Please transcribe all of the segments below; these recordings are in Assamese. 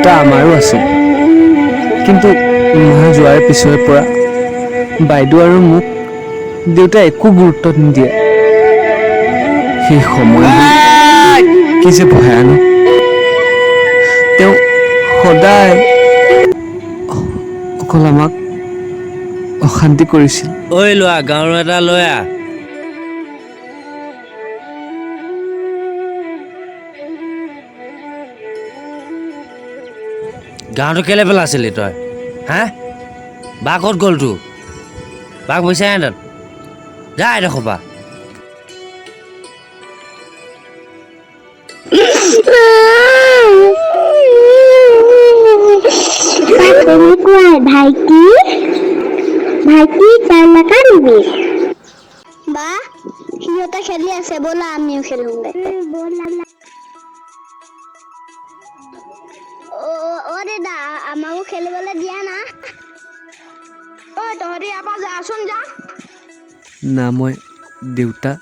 দেউতা আমাৰো আছিল, কিন্তু মা যোৱাৰ পিছৰে পৰা বাইদেউ আৰু মোক দেউতাই একো গুৰুত্ব নিদিয়ে। সেই সময়বোৰ কি যে ভয়ানক। তেওঁ সদায় অকল আমাক অশান্তি কৰিছিল। ঐ লোৱা গাঁৱৰ এটা লৈ আহ। গাঁৱটো কেলে পেলাইছিলি তই? হা? বা ক'ত গ'ল তোৰ? বাক বিচাৰে তাত যা এডোখৰ পৰা। ভাইটি ভাইটি তই নাকান্দিবি। বা সিহঁতে খেলি আছে, ব'লা আমিও খেলোগে। অ দাদা, আমাকো খেলিবলৈ দিয়া না। ঐ তহঁতি ইয়াৰ পৰা যাচোন যা। না মই দেউতা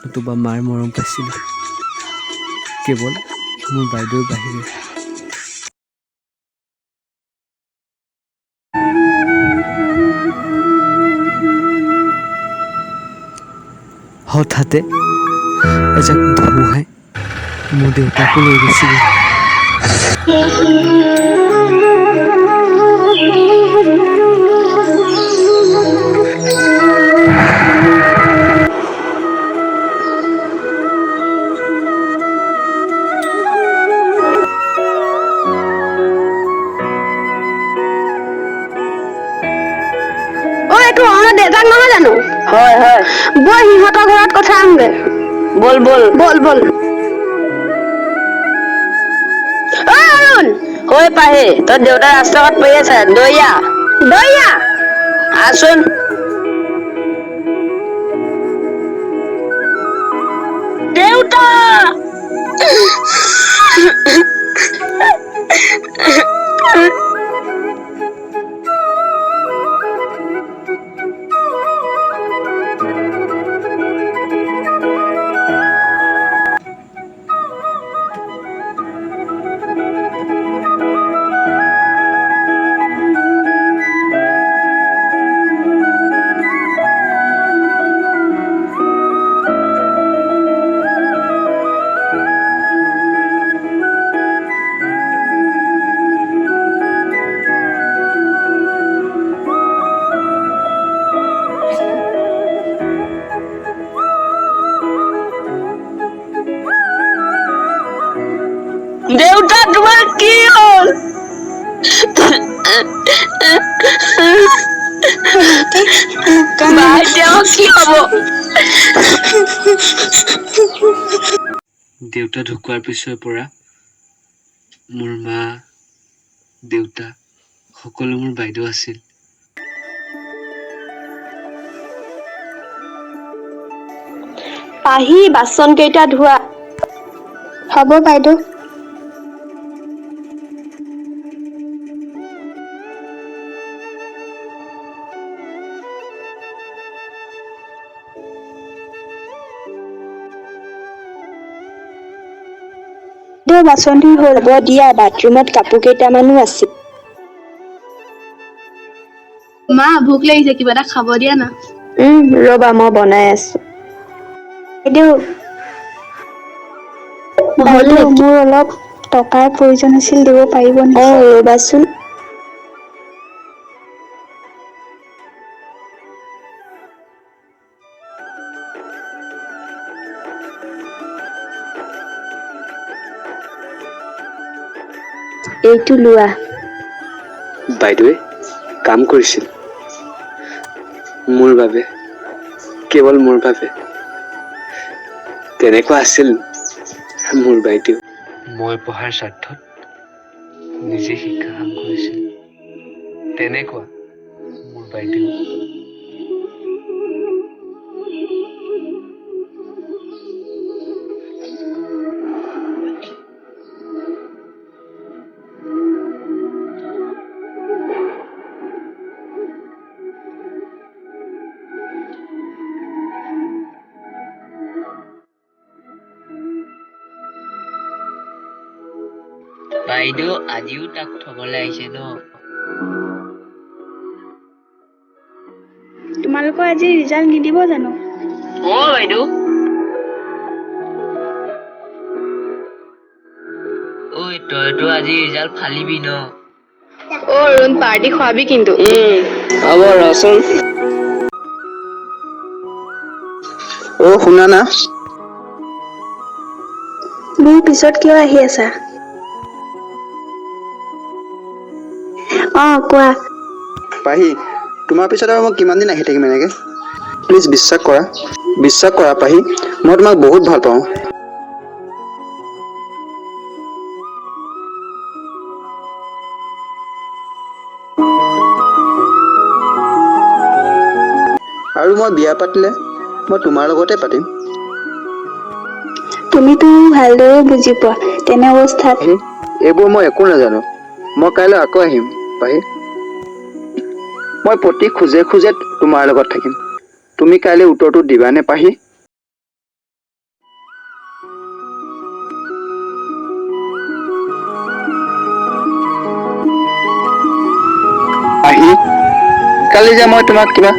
নতুবা মাৰ মৰম পাইছিলোঁ, কেৱল মোৰ বাইদেউৰ বাহিৰে। হঠাতে এজাক ধুমুহাই মোৰ দেউতাকো লৈ গৈছিল। এইটো আমাৰ দেউতাক নহয় জানো? হয় হয়, বল সিহঁতৰ ঘৰত কথা আহোগে। বল বল। বল বল। ঐ অৰুণ, ঐ পাহি, তোৰ দেউতা ৰাস্তা কাষত পৰি আছে, দৈ আহ। দৈয়া আহচোন। দেউতা! দেউতা তোমাৰ কি হ'ল? বা এতিয়া কি হব? দেউতা ঢুকোৱাৰ পিছৰ পৰা মোৰ মা, দেউতা সকলো মোৰ বাইদেউ আছিল। পাহি, বাচন কেইটা ধোৱা। হ'ব বাইদেউ। বাচন ধুই হ'ল, হ'ব দিয়া। বাথৰুমত কাপোৰ কেইটামানো আছিল। মা ভোক লাগিছে, কিবা এটা খাব দিয়া না। ৰবা মই বনাই আছো। বাইদেউ মোৰ অলপ টকাৰ প্ৰয়োজন আছিল, দিব পাৰিব নেকি? ৰবাচোন। এইটো লোৱা। বাইদেৱে কাম কৰিছিল মোৰ বাবে, কেৱল মোৰ বাবে। তেনেকুৱা আছিল মোৰ বাইদেউ। মই পঢ়াৰ স্বাৰ্থত নিজে শিক্ষা কাম কৰিছিল, তেনেকুৱা মোৰ বাইদেউ। বাইদেউ আজিও তাক থবলৈ আহিছে ন? তোমালোকৰ আজি ৰিজাল্ট নিদিব জানো? বাইদেউ। তইতো আজি ৰিজাল্ট ফালিবি ন? অৰুণ পাৰ্টি খোৱাবি কিন্তু। হ'ব ৰচোন। শুনা না, মোৰ পিছত কিয় আহি আছা? কোৱা। পাহি, তোমাৰ পিছত আৰু মই কিমান দিন আহি থাকিম এনেকে? প্লিজ বিশ্বাস কৰা পাহি, মই তোমাক বহুত ভাল পাওঁ। আৰু মই বিয়া পাতিলে মই তোমাৰ লগতে পাতিম। তুমিতো ভালদৰে বুজি পোৱা, তেনে অৱস্থাত এইবোৰ মই একো নাজানো। মই কাইলৈ আকৌ আহিম পাহি। মই প্ৰতি খোজে খোজে তোমাৰ লগত থাকিম। তুমি কাইলৈ উত্তৰটো দিবানে পাহি? পাহি, কালি যে মই তোমাক কিবা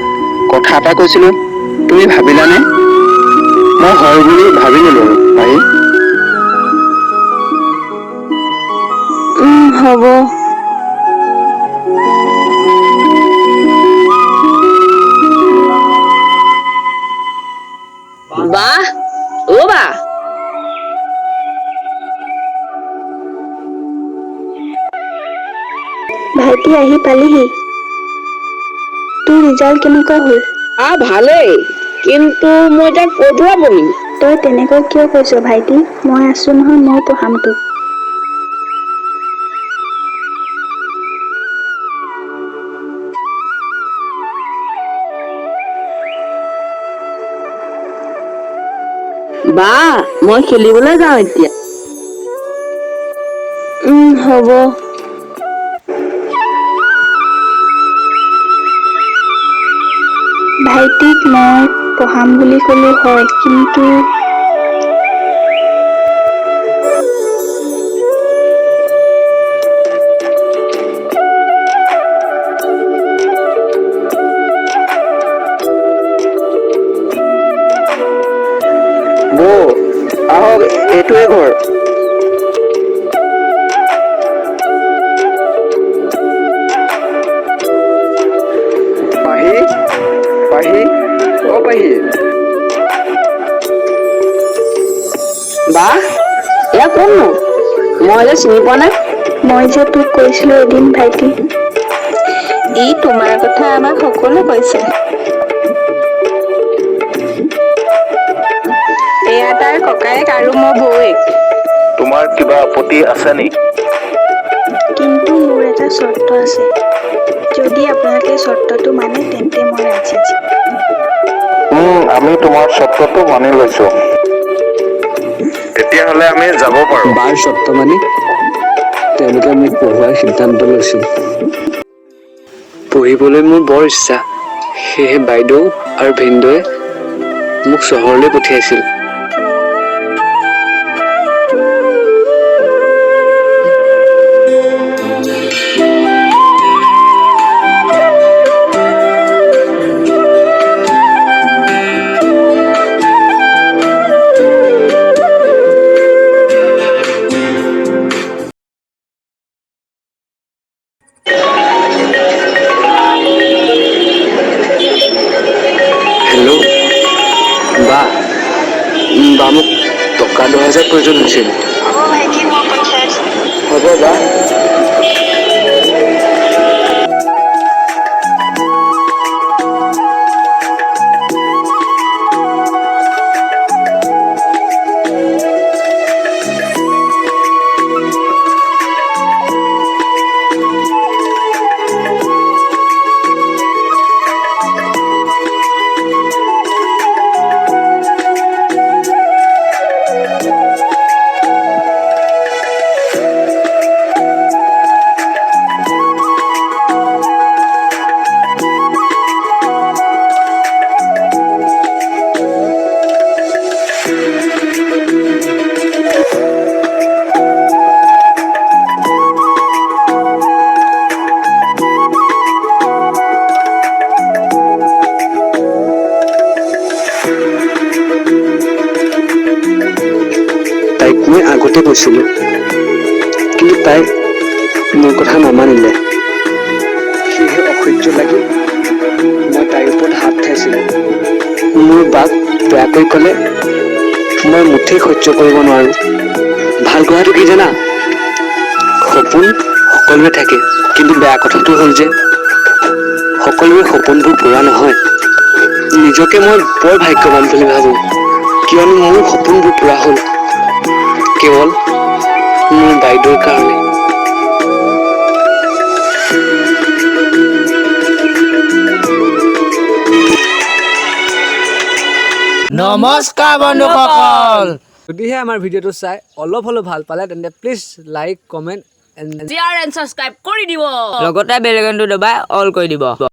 কথা এটা কৈছিলো, তুমি ভাবিলানে? মই হয় বুলি ভাবি ললো পাহি। হ'ব। বাহ, বা ভাইটি আহি পালিহি। তোৰ ৰিজাল্ট কেনেকুৱা হ'ল? ভালেই, কিন্তু মই এতিয়া ক'ৰ পৰা পঢ়িম? তই তেনেকৈ কিয় কৈছ ভাইটি? মই আছো নহয়, মই পঢ়াম তোক। বা, মই খেলিবলৈ যাওঁ এতিয়া। হ'ব। ভাইটিক মই পঢ়াম বুলি ক'লো হয়, কিন্তু বৌ, আহক, এইটোৱে ঘৰ। পাহি, পাহি, পাহি। বা, এয়া কোননো? মই যে চিনি পোৱা নাই। মই যে তোক কৈছিলো এদিন ভাইটি। ই তোমাৰ কথা আমাক সকলো কৈছে। এয়া তাৰ ককায়েক আৰু মোৰ বৌয়েক। তোমাৰ কিবা আপত্তি আছে নি? কিন্তু মোৰ এটা চৰ্ত আছে। যদি আপোনালোকে চৰ্তটো মানে তেন্তে মই ৰাজি। আমি তোমাৰ চৰ্তটো মানি লৈছো। তেতিয়াহ'লে আমি যাব পাৰো। বাৰ চৰ্ত মানি তেওঁলোকে মোক পঢ়োৱাৰ সিদ্ধান্ত লৈছিল। পঢ়িবলৈ মোৰ বৰ ইচ্ছা, সেয়েহে বাইদেউ আৰু ভিনদৌৱে মোক চহৰলৈ পঠিয়াইছিল। হেল্ল', বা মোক টকা 10,000 প্ৰয়োজন হৈছিল। হ'ব ভাইটি, মই পঠিয়াই আছো। হ'ব বা। কৈছিলোঁ কিন্তু তাই মোৰ কথা নামানিলে সেয়েহে অসহ্য লাগি মই তাইৰ ওপৰত হাত উঠাইছিলোঁ মোৰ বাক বেয়াকৈ ক'লে মই মুঠেই সহ্য কৰিব নোৱাৰোঁ ভাল কথাটো কি জানা সপোন সকলোৱে থাকে কিন্তু বেয়া কথাটো হ'ল যে সকলোৰে সপোনবোৰ পূৰা নহয় নিজকে মই বৰ ভাগ্যৱান বুলি ভাবোঁ কিয়নো মোৰ সপোনবোৰ পূৰা হ'ল কেৱল মোৰ বাইদেউৰ কাৰণে নমস্কাৰ বন্ধুসকল যদিহে আমাৰ ভিডিঅ'টো চাই অলপ হ'লেও ভাল পালে তেন্তে please like comment share and subscribe কৰি দিব লগতে বেল আইকনটো দবাই অল কৰি দিব